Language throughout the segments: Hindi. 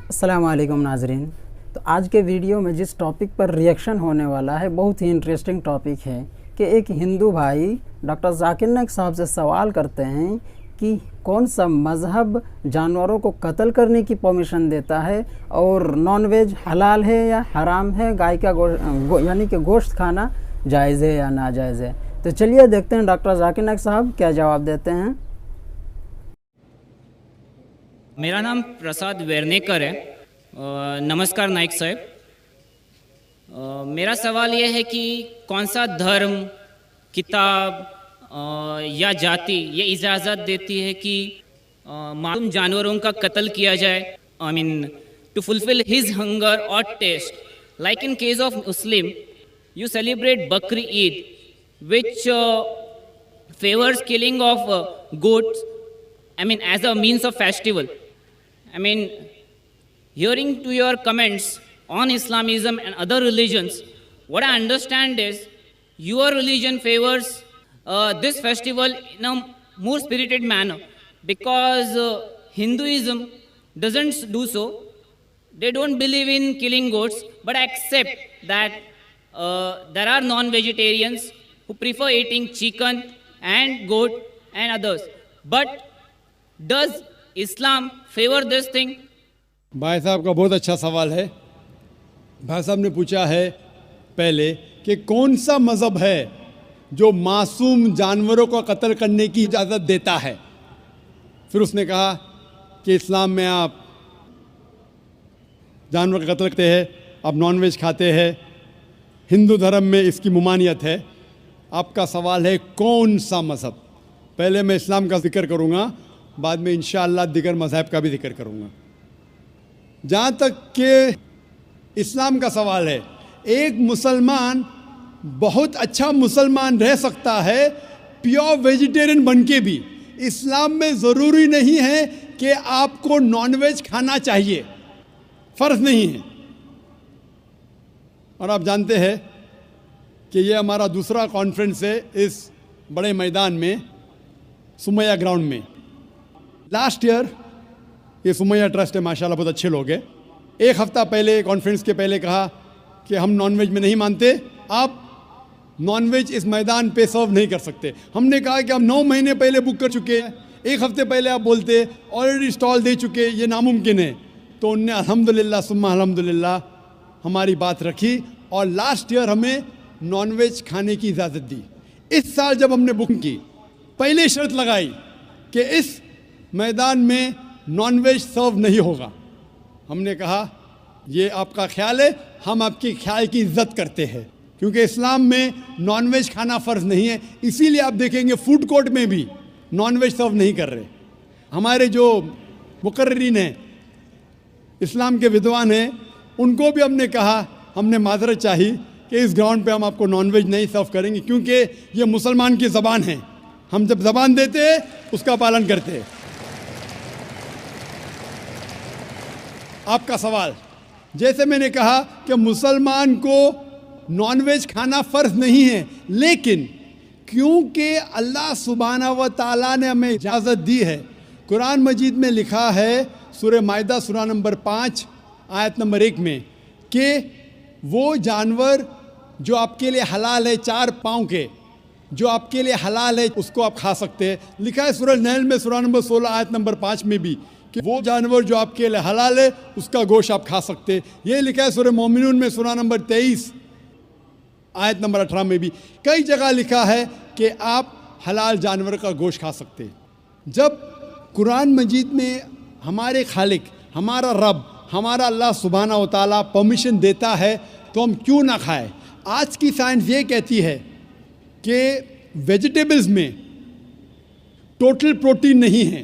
अस्सलाम वालेकुम नाजरीन। तो आज के वीडियो में जिस टॉपिक पर रिएक्शन होने वाला है बहुत ही इंटरेस्टिंग टॉपिक है कि एक हिंदू भाई डॉक्टर जाकिर नाइक साहब से सवाल करते हैं कि कौन सा मज़हब जानवरों को कत्ल करने की परमिशन देता है और नॉन वेज हलाल है या हराम है, गाय का यानी कि गोश्त खाना जायज़ है या नाजायज़ है। तो चलिए देखते हैं डॉक्टर जाकिर नाइक साहब क्या जवाब देते हैं। मेरा नाम प्रसाद वेरनेकर है। नमस्कार नाइक साहब। मेरा सवाल यह है कि कौन सा धर्म, किताब या जाति ये इजाज़त देती है कि मासूम जानवरों का कत्ल किया जाए, I mean to fulfil his hunger और taste. Like in case of Muslim, you celebrate Bakri Eid, which favors killing of goats, I mean, as a means of festival. I mean, hearing to your comments on Islamism and other religions, what I understand is your religion favors this festival in a more spirited manner, because Hinduism doesn't do so. They don't believe in killing goats, but accept that there are non-vegetarians who prefer eating chicken and goat and others. But does Islam favor this thing? भाई साहब का बहुत अच्छा सवाल है। भाई साहब ने पूछा है पहले कि कौन सा मज़हब है जो मासूम जानवरों को कत्ल करने की इजाज़त देता है। फिर उसने कहा कि इस्लाम में आप जानवर का कत्ल करते हैं, आप नॉन वेज खाते हैं, हिंदू धर्म में इसकी मुमानियत है। आपका सवाल है कौन सा मज़हब। पहले मैं इस्लाम का जिक्र करूँगा, बाद में इंशाअल्लाह दिगर मज़हब का भी जिक्र करूँगा। जहाँ तक कि इस्लाम का सवाल है, एक मुसलमान बहुत अच्छा मुसलमान रह सकता है प्योर वेजिटेरियन बन के भी। इस्लाम में ज़रूरी नहीं है कि आपको नॉनवेज खाना चाहिए, फ़र्ज़ नहीं है। और आप जानते हैं कि ये हमारा दूसरा कॉन्फ्रेंस है इस बड़े मैदान में, सुमैया ग्राउंड में। लास्ट ईयर ये सुमैया ट्रस्ट है, माशाल्लाह बहुत अच्छे लोग हैं। एक हफ़्ता पहले कॉन्फ्रेंस के पहले कहा कि हम नॉनवेज में नहीं मानते, आप नॉनवेज इस मैदान पे सर्व नहीं कर सकते। हमने कहा कि हम 9 महीने पहले बुक कर चुके हैं, एक हफ़्ते पहले आप बोलते ऑलरेडी स्टॉल दे चुके, ये नामुमकिन है। तो उनने अल्हम्दुलिल्लाह सुम्मा अल्हम्दुलिल्लाह हमारी बात रखी और लास्ट ईयर हमें नॉनवेज खाने की इजाज़त दी। इस साल जब हमने बुकिंग की, पहले शर्त लगाई कि इस मैदान में नॉनवेज सर्व नहीं होगा। हमने कहा ये आपका ख्याल है, हम आपके ख्याल की इज्जत करते हैं, क्योंकि इस्लाम में नॉनवेज खाना फ़र्ज़ नहीं है। इसीलिए आप देखेंगे फूड कोर्ट में भी नॉनवेज सर्व नहीं कर रहे। हमारे जो मुकर्रिरीन हैं, इस्लाम के विद्वान हैं, उनको भी हमने कहा, हमने माजरत चाही कि इस ग्राउंड पे हम आपको नॉनवेज नहीं सर्व करेंगे, क्योंकि ये मुसलमान की ज़बान है। हम जब ज़बान देते हैं उसका पालन करते हैं। आपका सवाल, जैसे मैंने कहा कि मुसलमान को नॉनवेज खाना फ़र्ज़ नहीं है, लेकिन क्योंकि अल्लाह सुब्हाना व तआला ने हमें इजाज़त दी है। कुरान मजीद में लिखा है सूरह माइदा सूरा नंबर 5 आयत नंबर 1 में कि वो जानवर जो आपके लिए हलाल है, 4 पाँव के, जो आपके लिए हलाल है उसको आप खा सकते हैं। लिखा है सूरह नहल में सूरा नंबर 16 आयत नंबर 5 में भी कि वो जानवर जो आपके लिए हलाल है उसका गोश्त आप खा सकते हैं। ये लिखा है सूरह मोमिनून में सूरा नंबर 23 आयत नंबर 18 में भी। कई जगह लिखा है कि आप हलाल जानवर का गोश्त खा सकते हैं। जब कुरान मजीद में हमारे खालिक, हमारा रब, हमारा अल्लाह सुब्हाना व तआला परमिशन देता है तो हम क्यों ना खाएं। आज की साइंस ये कहती है कि वेजिटेबल्स में टोटल प्रोटीन नहीं है।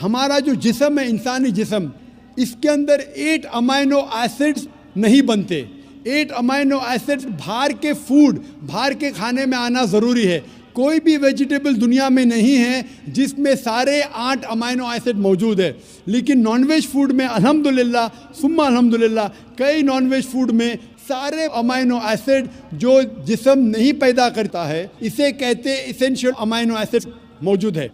हमारा जो जिस्म है, इंसानी जिस्म, इसके अंदर 8 अमाइनो एसिड्स नहीं बनते। 8 अमाइनो एसिड्स बाहर के फूड, बाहर के खाने में आना ज़रूरी है। कोई भी वेजिटेबल दुनिया में नहीं है जिसमें सारे 8 अमाइनो एसिड मौजूद है। लेकिन नॉनवेज फूड में अल्हम्दुलिल्लाह सुम्मा अल्हम्दुलिल्लाह कई नॉनवेज फूड में सारे अमाइनो एसिड जो जिस्म नहीं पैदा करता है, इसे कहते हैं इसेंशियल अमाइनो एसिड मौजूद है।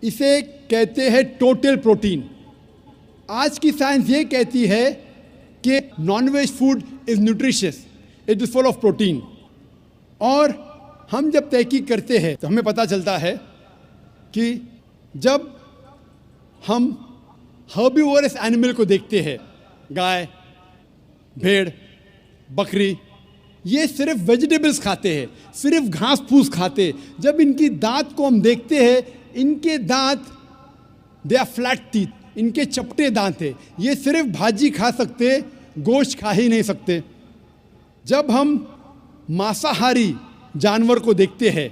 इसे कहते हैं टोटल प्रोटीन। आज की साइंस ये कहती है कि non veg food is nutritious, it is full of protein. और हम जब तहकीक करते हैं तो हमें पता चलता है कि जब हम हर्बीवोरस एनिमल को देखते हैं, गाय, भेड़, बकरी, ये सिर्फ वेजिटेबल्स खाते हैं, सिर्फ घास फूस खाते हैं। जब इनकी दांत को हम देखते हैं, इनके दांत दे आर फ्लैट टीथ, इनके चपटे दांत है। ये सिर्फ भाजी खा सकते, गोश्त खा ही नहीं सकते। जब हम मांसाहारी जानवर को देखते हैं,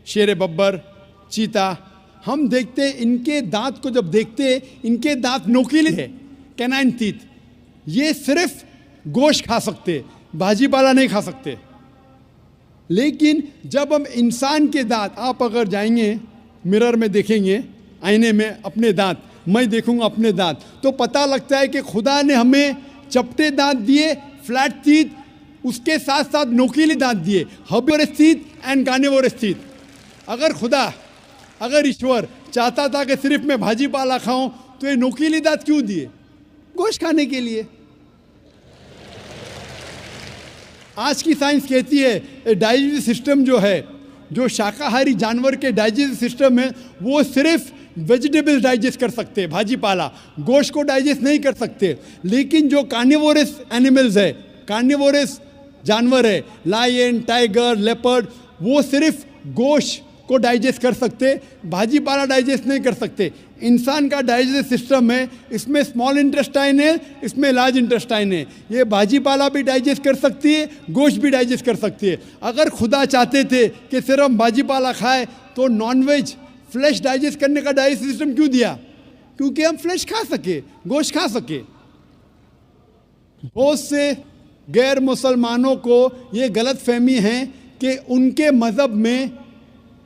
शेर बब्बर, चीता, हम देखते हैं इनके दांत को जब देखते हैं, इनके दांत नोकीले हैं, कैनाइन टीथ। ये सिर्फ गोश्त खा सकते, भाजी पाला नहीं खा सकते। लेकिन जब हम इंसान के दांत, आप अगर जाएंगे मिरर में देखेंगे, आईने में अपने दांत, मैं देखूंगा अपने दांत, तो पता लगता है कि खुदा ने हमें चपटे दांत दिए, फ्लैट टीथ, उसके साथ साथ नोकीले दांत दिए, herbivorous teeth and carnivorous teeth. अगर ईश्वर चाहता था कि सिर्फ मैं भाजी पाला खाऊं, तो ये नोकीले दांत क्यों दिए? गोश्त खाने के लिए। आज की साइंस कहती है डाइजेस्टिव सिस्टम जो है, जो शाकाहारी जानवर के डाइजेस्टिव सिस्टम है, वो सिर्फ वेजिटेबल्स डाइजेस्ट कर सकते हैं, भाजी पाला, गोश्त को डाइजेस्ट नहीं कर सकते। लेकिन जो कार्निवोरस एनिमल्स है, कार्निवोरस जानवर है, लायन, टाइगर, लेपर्ड, वो सिर्फ गोश्त को डाइजेस्ट कर सकते, भाजी पाला डाइजेस्ट नहीं कर सकते। इंसान का डाइजेस्टिव सिस्टम है, इसमें स्मॉल इंटेस्टाइन है, इसमें लार्ज इंटेस्टाइन है। ये भाजी पाला भी डाइजेस्ट कर सकती है, गोश्त भी डाइजेस्ट कर सकती है। अगर खुदा चाहते थे कि सिर्फ हम भाजी पाला खाए, तो नॉनवेज फ्लैश डाइजेस्ट करने का डाइजेस्टिव सिस्टम क्यों दिया? क्योंकि हम फ्लैश खा सके, गोश्त खा सके। बहुत से गैर मुसलमानों को ये गलत फहमी है कि उनके मज़हब में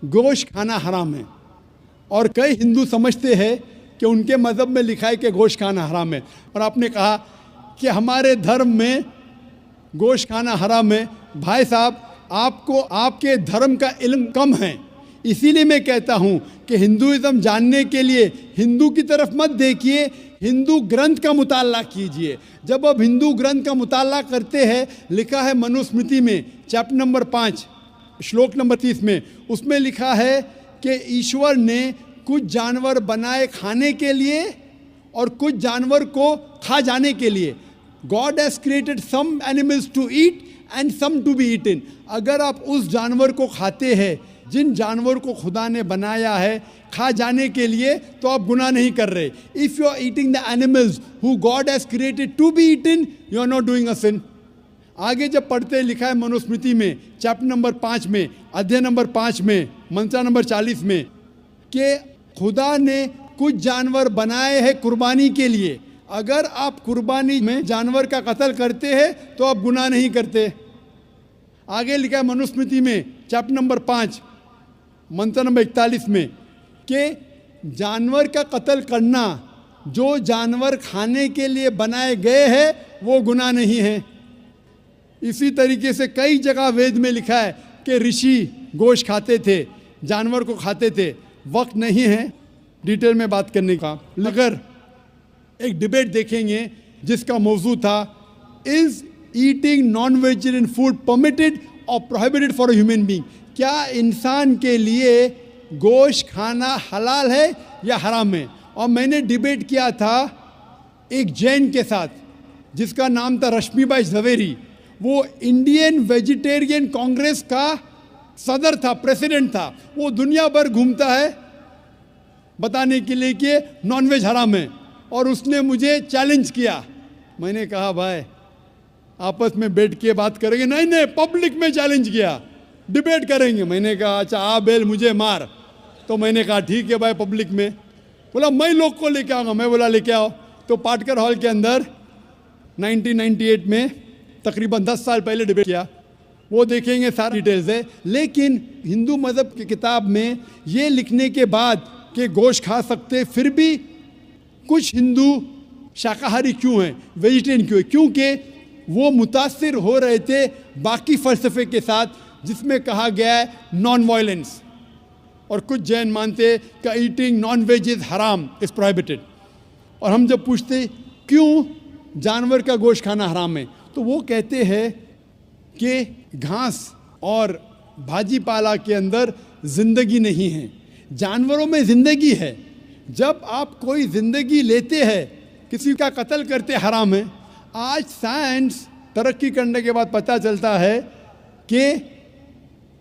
गोश्त खाना हराम है, और कई हिंदू समझते हैं कि उनके मज़हब में लिखा है कि गोश्त खाना हराम है। और आपने कहा कि हमारे धर्म में गोश्त खाना हराम है। भाई साहब, आपको आपके धर्म का इल्म कम है, इसीलिए मैं कहता हूँ कि हिंदुइज़्म जानने के लिए हिंदू की तरफ मत देखिए, हिंदू ग्रंथ का मुताला कीजिए। जब आप हिंदू ग्रंथ का मुताला करते हैं, लिखा है मनुस्मृति में चैप्टर नंबर 5 श्लोक नंबर 30 में, उसमें लिखा है कि ईश्वर ने कुछ जानवर बनाए खाने के लिए और कुछ जानवर को खा जाने के लिए। God has created some animals to eat and some to be eaten. अगर आप उस जानवर को खाते हैं जिन जानवर को खुदा ने बनाया है खा जाने के लिए, तो आप गुनाह नहीं कर रहे। If you are eating the animals who God has created to be eaten, you are not doing a sin. आगे जब पढ़ते लिखा है मनुस्मृति में चैप्टर नंबर 5 में, अध्याय नंबर 5 में, मंत्र नंबर 40 में, कि खुदा ने कुछ जानवर बनाए हैं कुर्बानी के लिए। अगर आप कुर्बानी में जानवर का कत्ल करते हैं तो आप गुनाह नहीं करते। आगे लिखा है मनुस्मृति में चैप्टर नंबर 5 मंत्र नंबर 41 में कि जानवर का कत्ल करना, जो जानवर खाने के लिए बनाए गए हैं, वो गुनाह नहीं है। इसी तरीके से कई जगह वेद में लिखा है कि ऋषि गोश्त खाते थे, जानवर को खाते थे। वक्त नहीं है डिटेल में बात करने का। अगर एक डिबेट देखेंगे जिसका मौजू था, is eating non vegetarian food permitted or prohibited for a human being? क्या इंसान के लिए गोश्त खाना हलाल है या हराम है? और मैंने डिबेट किया था एक जैन के साथ जिसका नाम था रश्मिबाई झवेरी। वो इंडियन वेजिटेरियन कांग्रेस का सदर था, प्रेसिडेंट था। वो दुनिया भर घूमता है बताने के लिए कि नॉनवेज हराम है, और उसने मुझे चैलेंज किया। मैंने कहा भाई आपस में बैठ के बात करेंगे। नहीं, पब्लिक में चैलेंज किया, डिबेट करेंगे। मैंने कहा अच्छा आ बेल मुझे मार। तो मैंने कहा ठीक है भाई, पब्लिक में। बोला मैं लोग को लेके आऊँगा। मैं बोला लेके आओ। तो पाटकर हॉल के अंदर 1998 में, तकरीबन 10 साल पहले डिबेट किया। वो देखेंगे, सारी डिटेल्स है। लेकिन हिंदू मज़हब की किताब में ये लिखने के बाद कि गोश्त खा सकते, फिर भी कुछ हिंदू शाकाहारी क्यों हैं, वेजिटेरियन क्यों है? क्योंकि वो मुतासिर हो रहे थे बाकी फ़लसफ़े के साथ, जिसमें कहा गया है नॉन वायलेंस। और कुछ जैन मानते कि ईटिंग नॉन वेज इज़ हराम, इज़ प्रोहिबिटेड। और हम जब पूछते क्यों जानवर का गोश्त खाना हराम है, तो वो कहते हैं कि घास और भाजी पाला के अंदर ज़िंदगी नहीं है, जानवरों में ज़िंदगी है। जब आप कोई ज़िंदगी लेते हैं, किसी का कत्ल करते हराम है। आज साइंस तरक्की करने के बाद पता चलता है कि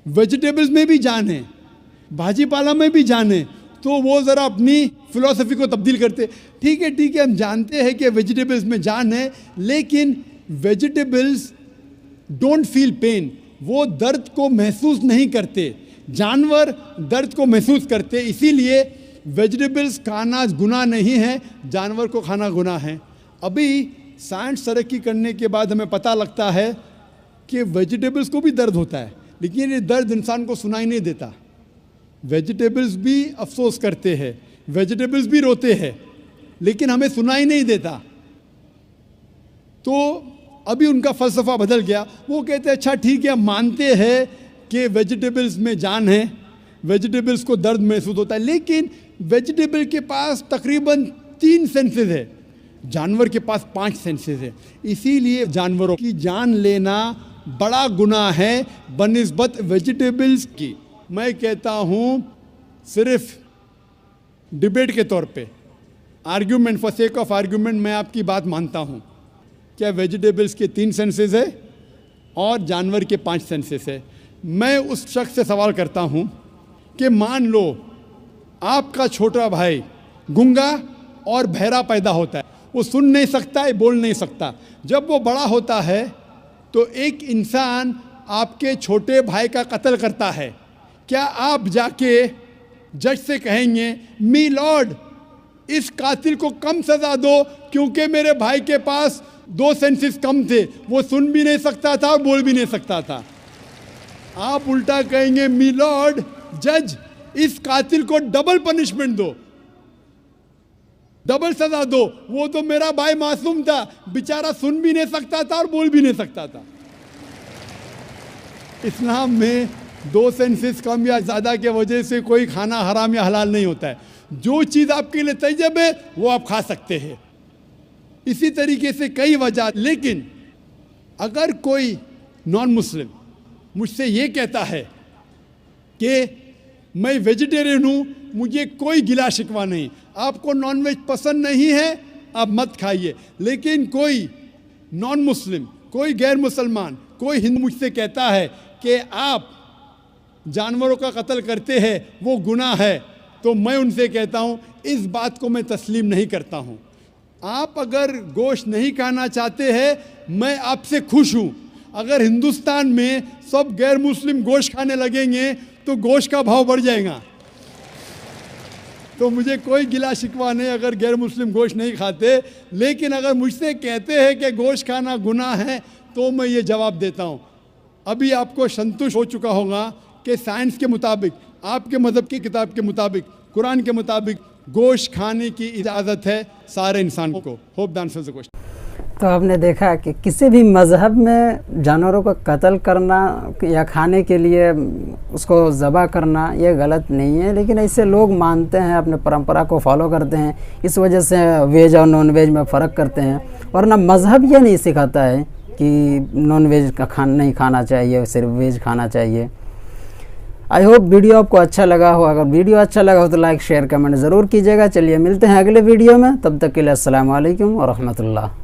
वेजिटेबल्स में भी जान है, भाजी पाला में भी जान है, तो वो ज़रा अपनी फिलॉसफी को तब्दील करते। ठीक है, हम जानते हैं कि वेजिटेबल्स में जान है, लेकिन वेजिटेबल्स डोंट फील पेन, वो दर्द को महसूस नहीं करते। जानवर दर्द को महसूस करते, इसीलिए वेजिटेबल्स खाना गुनाह नहीं है, जानवर को खाना गुनाह है। अभी साइंस तरक्की करने के बाद हमें पता लगता है कि वेजिटेबल्स को भी दर्द होता है, लेकिन ये दर्द इंसान को सुनाई नहीं देता। वेजिटेबल्स भी अफसोस करते हैं, वेजिटेबल्स भी रोते हैं, लेकिन हमें सुनाई नहीं देता। तो अभी उनका फ़लसफ़ा बदल गया। वो कहते हैं अच्छा ठीक है, हम मानते हैं कि वेजिटेबल्स में जान है, वेजिटेबल्स को दर्द महसूस होता है, लेकिन वेजिटेबल के पास तकरीबन 3 सेंसेस है, जानवर के पास 5 सेंसेस है। इसीलिए जानवरों की जान लेना बड़ा गुनाह है बनिस्बत वेजिटेबल्स की। मैं कहता हूँ सिर्फ डिबेट के तौर पे, argument, for sake of argument, मैं आपकी बात मानता हूँ। क्या वेजिटेबल्स के 3 सेंसेस है और जानवर के 5 सेंसेस है। मैं उस शख्स से सवाल करता हूँ कि मान लो आपका छोटा भाई गूंगा और बहरा पैदा होता है, वो सुन नहीं सकता है, बोल नहीं सकता। जब वो बड़ा होता है तो एक इंसान आपके छोटे भाई का कत्ल करता है, क्या आप जाके जज से कहेंगे मी लॉर्ड इस कातिल को कम सज़ा दो क्योंकि मेरे भाई के पास 2 सेंसेस कम थे, वो सुन भी नहीं सकता था, बोल भी नहीं सकता था? आप उल्टा कहेंगे मी लॉर्ड जज इस कातिल को डबल पनिशमेंट दो, डबल सजा दो, वो तो मेरा भाई मासूम था, बेचारा सुन भी नहीं सकता था और बोल भी नहीं सकता था। इस्लाम में 2 सेंसेस कम या ज़्यादा के वजह से कोई खाना हराम या हलाल नहीं होता है। जो चीज़ आपके लिए तैयब है वो आप खा सकते हैं। इसी तरीके से कई वजह। लेकिन अगर कोई नॉन मुस्लिम मुझसे ये कहता है कि मैं वेजिटेरियन हूँ, मुझे कोई गिला शिकवा नहीं, आपको नॉनवेज पसंद नहीं है आप मत खाइए, लेकिन कोई नॉन मुस्लिम, कोई गैर मुसलमान, कोई हिंदू मुझसे कहता है कि आप जानवरों का कत्ल करते हैं वो गुनाह है, तो मैं उनसे कहता हूँ इस बात को मैं तस्लीम नहीं करता हूँ। आप अगर गोश्त नहीं खाना चाहते हैं, मैं आपसे खुश हूँ। अगर हिंदुस्तान में सब गैर मुस्लिम गोश्त खाने लगेंगे तो गोश्त का भाव बढ़ जाएगा। तो मुझे कोई गिला शिकवा नहीं अगर गैर मुस्लिम गोश्त नहीं खाते, लेकिन अगर मुझसे कहते हैं कि गोश्त खाना गुनाह है तो मैं ये जवाब देता हूँ। अभी आपको संतुष्ट हो चुका होगा कि साइंस के मुताबिक, आपके मज़हब की किताब के मुताबिक, कुरान के मुताबिक गोश्त खाने की इजाज़त है सारे इंसान को। Hope the answer the question. तो आपने देखा कि किसी भी मज़हब में जानवरों को कत्ल करना या खाने के लिए उसको ज़बह करना ये गलत नहीं है, लेकिन ऐसे लोग मानते हैं, अपने परंपरा को फॉलो करते हैं, इस वजह से वेज और नॉन वेज में फ़र्क करते हैं। वरना मज़हब ये नहीं सिखाता है कि नॉन वेज का नहीं खाना चाहिए, सिर्फ वेज खाना चाहिए। आई होप वीडियो आपको अच्छा लगा हो। अगर वीडियो अच्छा लगा हो तो लाइक शेयर कमेंट ज़रूर कीजिएगा। चलिए मिलते हैं अगले वीडियो में, तब तक के लिए अस्सलाम वालेकुम व रहमतुल्लाह।